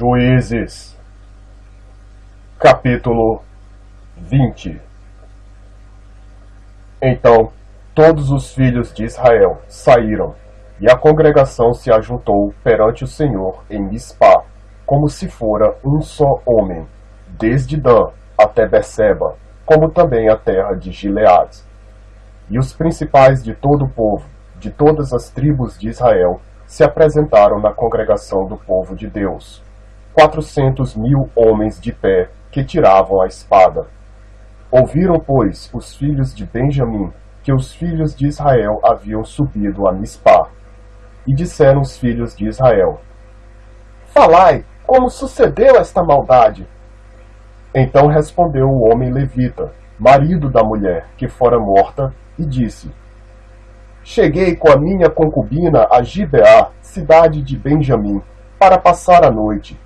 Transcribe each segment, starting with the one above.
Juízes, capítulo 20. Então todos os filhos de Israel saíram, e a congregação se ajuntou perante o Senhor em Mispá, como se fora um só homem, desde Dan até Berseba, como também a terra de Gileade. E os principais de todo o povo, de todas as tribos de Israel, se apresentaram na congregação do povo de Deus, 400.000 homens de pé que tiravam a espada. Ouviram, pois, os filhos de Benjamim que os filhos de Israel haviam subido a Mispá. E disseram os filhos de Israel: Falai, como sucedeu esta maldade? Então respondeu o homem levita, marido da mulher que fora morta, e disse: Cheguei com a minha concubina a Gibeá, cidade de Benjamim, para passar a noite.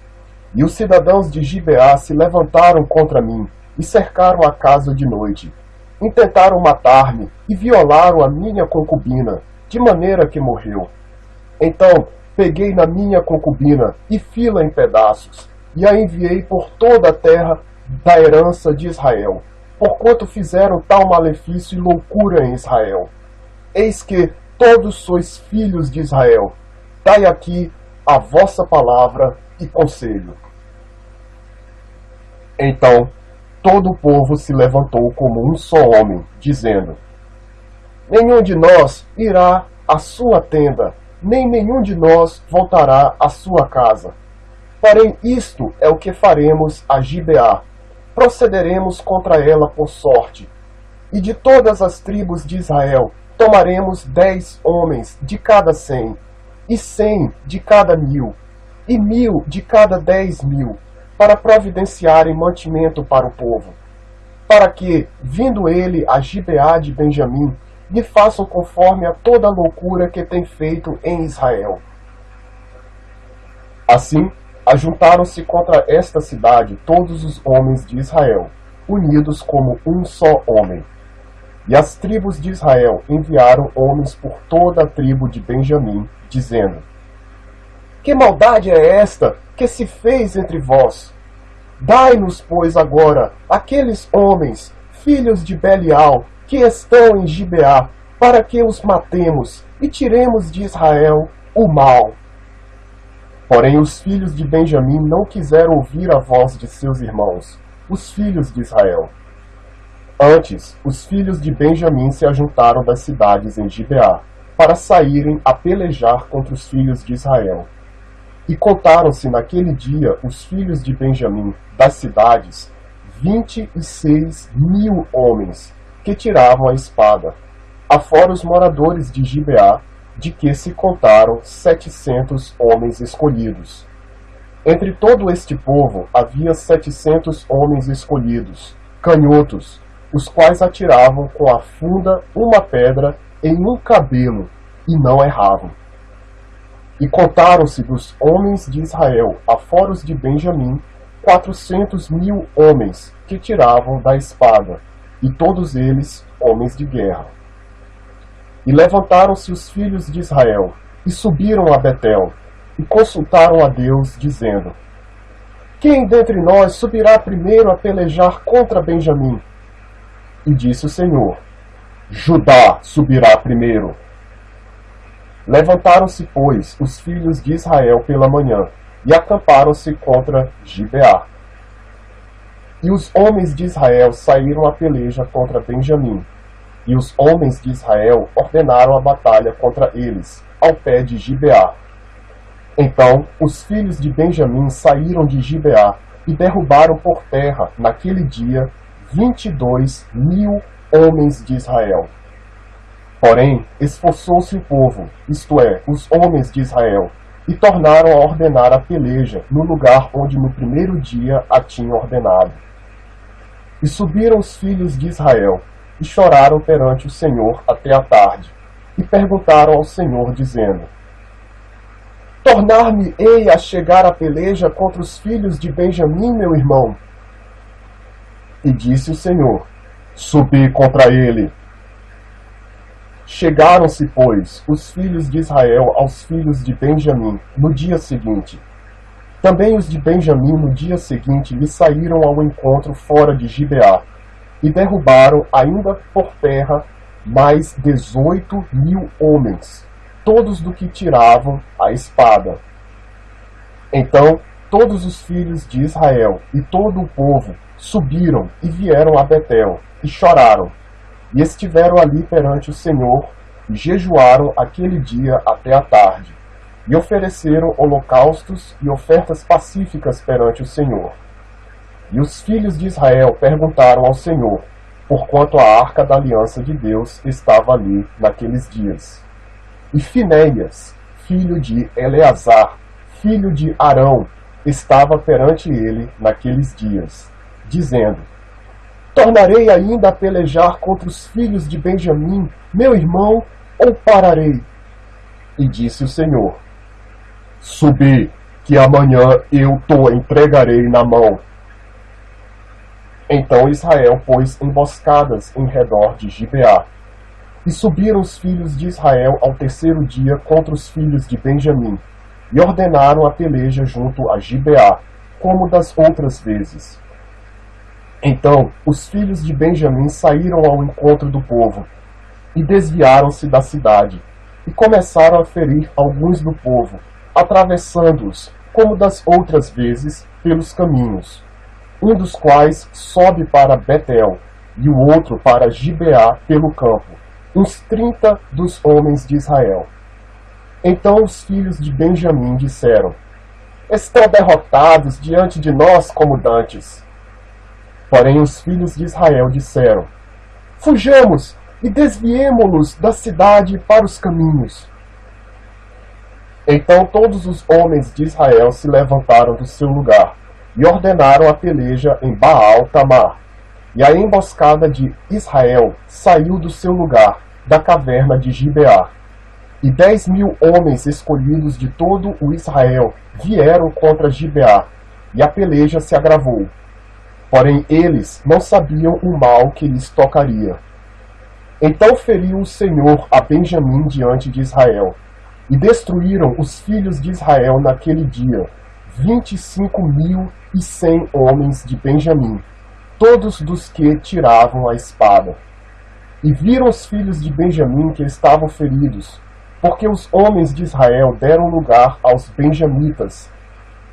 E os cidadãos de Gibeá se levantaram contra mim e cercaram a casa de noite. Intentaram matar-me e violaram a minha concubina, de maneira que morreu. Então peguei na minha concubina e fi-la em pedaços, e a enviei por toda a terra da herança de Israel, porquanto fizeram tal malefício e loucura em Israel. Eis que todos sois filhos de Israel. Dai aqui a vossa palavra e conselho. Então todo o povo se levantou como um só homem, dizendo: Nenhum de nós irá à sua tenda, nem nenhum de nós voltará à sua casa. Porém isto é o que faremos a Gibeá: procederemos contra ela por sorte. E de todas as tribos de Israel tomaremos 10 homens de cada 100, e 100 de cada 1.000, e 1.000 de cada 10.000, para providenciarem mantimento para o povo, para que, vindo ele a Gibeá de Benjamim, lhe façam conforme a toda a loucura que tem feito em Israel. Assim, ajuntaram-se contra esta cidade todos os homens de Israel, unidos como um só homem. E as tribos de Israel enviaram homens por toda a tribo de Benjamim, dizendo: Que maldade é esta que se fez entre vós? Dai-nos, pois, agora aqueles homens, filhos de Belial, que estão em Gibeá, para que os matemos e tiremos de Israel o mal. Porém os filhos de Benjamim não quiseram ouvir a voz de seus irmãos, os filhos de Israel. Antes, os filhos de Benjamim se ajuntaram das cidades em Gibeá, para saírem a pelejar contra os filhos de Israel. E contaram-se naquele dia os filhos de Benjamim das cidades 26.000 homens, que tiravam a espada, afora os moradores de Gibeá, de que se contaram 700 homens escolhidos. Entre todo este povo havia 700 homens escolhidos, canhotos, os quais atiravam com a funda uma pedra em um cabelo, e não erravam. E contaram-se dos homens de Israel, afora os de Benjamim, 400.000 homens, que tiravam da espada, e todos eles homens de guerra. E levantaram-se os filhos de Israel, e subiram a Betel, e consultaram a Deus, dizendo: Quem dentre nós subirá primeiro a pelejar contra Benjamim? E disse o Senhor: Judá subirá primeiro. Levantaram-se, pois, os filhos de Israel pela manhã, e acamparam-se contra Gibeá. E os homens de Israel saíram a peleja contra Benjamim, e os homens de Israel ordenaram a batalha contra eles, ao pé de Gibeá. Então os filhos de Benjamim saíram de Gibeá, e derrubaram por terra, naquele dia, 22.000 homens de Israel. Porém, esforçou-se o povo, isto é, os homens de Israel, e tornaram a ordenar a peleja no lugar onde no primeiro dia a tinham ordenado. E subiram os filhos de Israel, e choraram perante o Senhor até a tarde, e perguntaram ao Senhor, dizendo: Tornar-me-ei a chegar à peleja contra os filhos de Benjamim, meu irmão? E disse o Senhor: Subi contra ele. Também os de Benjamim no dia seguinte lhe saíram ao encontro fora de Gibeá, e derrubaram ainda por terra mais 18.000 homens, todos do que tiravam a espada. Então todos os filhos de Israel e todo o povo subiram e vieram a Betel, e choraram, e estiveram ali perante o Senhor, e jejuaram aquele dia até a tarde, e ofereceram holocaustos e ofertas pacíficas perante o Senhor. E os filhos de Israel perguntaram ao Senhor, porquanto a arca da aliança de Deus estava ali naqueles dias. E Finéias, filho de Eleazar, filho de Arão, estava perante ele naqueles dias, dizendo: tornarei ainda a pelejar contra os filhos de Benjamim, meu irmão, ou pararei? E disse o Senhor: subi, que amanhã eu te entregarei na mão. Então Israel pôs emboscadas em redor de Gibeá. E subiram os filhos de Israel ao terceiro dia contra os filhos de Benjamim, e ordenaram a peleja junto a Gibeá, como das outras vezes. Então os filhos de Benjamim saíram ao encontro do povo, e desviaram-se da cidade, e começaram a ferir alguns do povo, atravessando-os, como das outras vezes, pelos caminhos, um dos quais sobe para Betel, e o outro para Gibeá pelo campo, uns 30 dos homens de Israel. Então os filhos de Benjamim disseram: estão derrotados diante de nós como dantes. Porém os filhos de Israel disseram: fujamos e desviemo-los da cidade para os caminhos. Então todos os homens de Israel se levantaram do seu lugar, e ordenaram a peleja em Baal-Tamar. E a emboscada de Israel saiu do seu lugar, da caverna de Gibeá. E 10.000 homens escolhidos de todo o Israel vieram contra Gibeá, e a peleja se agravou. Porém eles não sabiam o mal que lhes tocaria. Então feriu o Senhor a Benjamim diante de Israel, e destruíram os filhos de Israel naquele dia, 25.100 homens de Benjamim, todos dos que tiravam a espada. E viram os filhos de Benjamim que estavam feridos, porque os homens de Israel deram lugar aos benjamitas,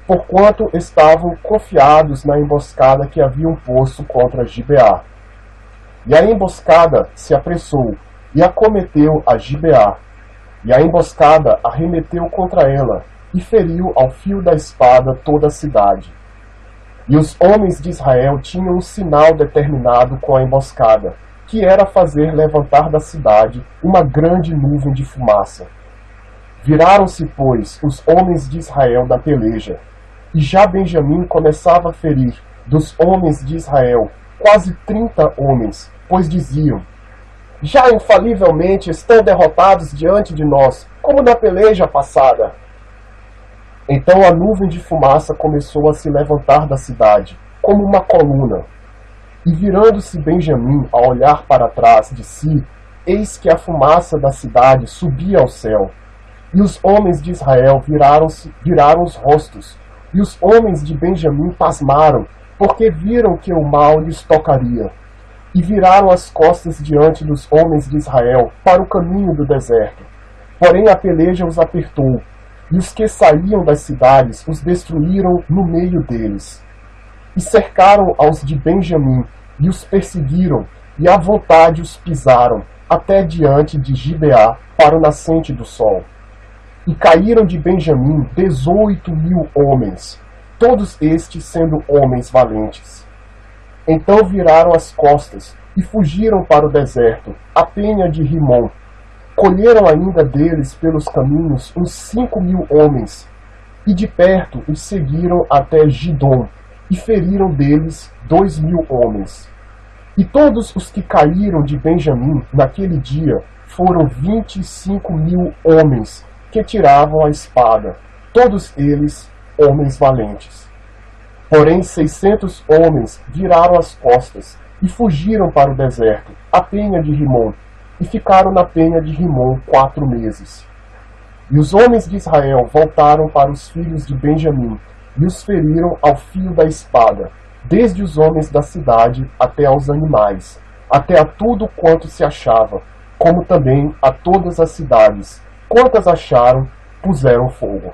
porquanto estavam confiados na emboscada que haviam posto contra Gibeá. E a emboscada se apressou, e acometeu a Gibeá, e a emboscada arremeteu contra ela, e feriu ao fio da espada toda a cidade. E os homens de Israel tinham um sinal determinado com a emboscada, que era fazer levantar da cidade uma grande nuvem de fumaça. Viraram-se, pois, os homens de Israel da peleja, e já Benjamim começava a ferir dos homens de Israel quase 30 homens, pois diziam: já infalivelmente estão derrotados diante de nós, como na peleja passada. Então a nuvem de fumaça começou a se levantar da cidade, como uma coluna. E virando-se Benjamim a olhar para trás de si, eis que a fumaça da cidade subia ao céu. E os homens de Israel viraram os rostos, e os homens de Benjamim pasmaram, porque viram que o mal lhes tocaria. E viraram as costas diante dos homens de Israel para o caminho do deserto. Porém a peleja os apertou, e os que saíam das cidades os destruíram no meio deles. E cercaram aos de Benjamim, e os perseguiram, e à vontade os pisaram, até diante de Gibeá, para o nascente do sol. E caíram de Benjamim 18.000 homens, todos estes sendo homens valentes. Então viraram as costas, e fugiram para o deserto, a penha de Rimom. Colheram ainda deles pelos caminhos uns 5.000 homens, e de perto os seguiram até Gidom, e feriram deles 2.000 homens. E todos os que caíram de Benjamim naquele dia foram 25.000 homens que tiravam a espada, todos eles homens valentes. Porém 600 homens viraram as costas e fugiram para o deserto, a penha de Rimom, e ficaram na penha de Rimom 4 meses. E os homens de Israel voltaram para os filhos de Benjamim, e os feriram ao fio da espada, desde os homens da cidade até aos animais, até a tudo quanto se achava, como também a todas as cidades. Quantas acharam, puseram fogo.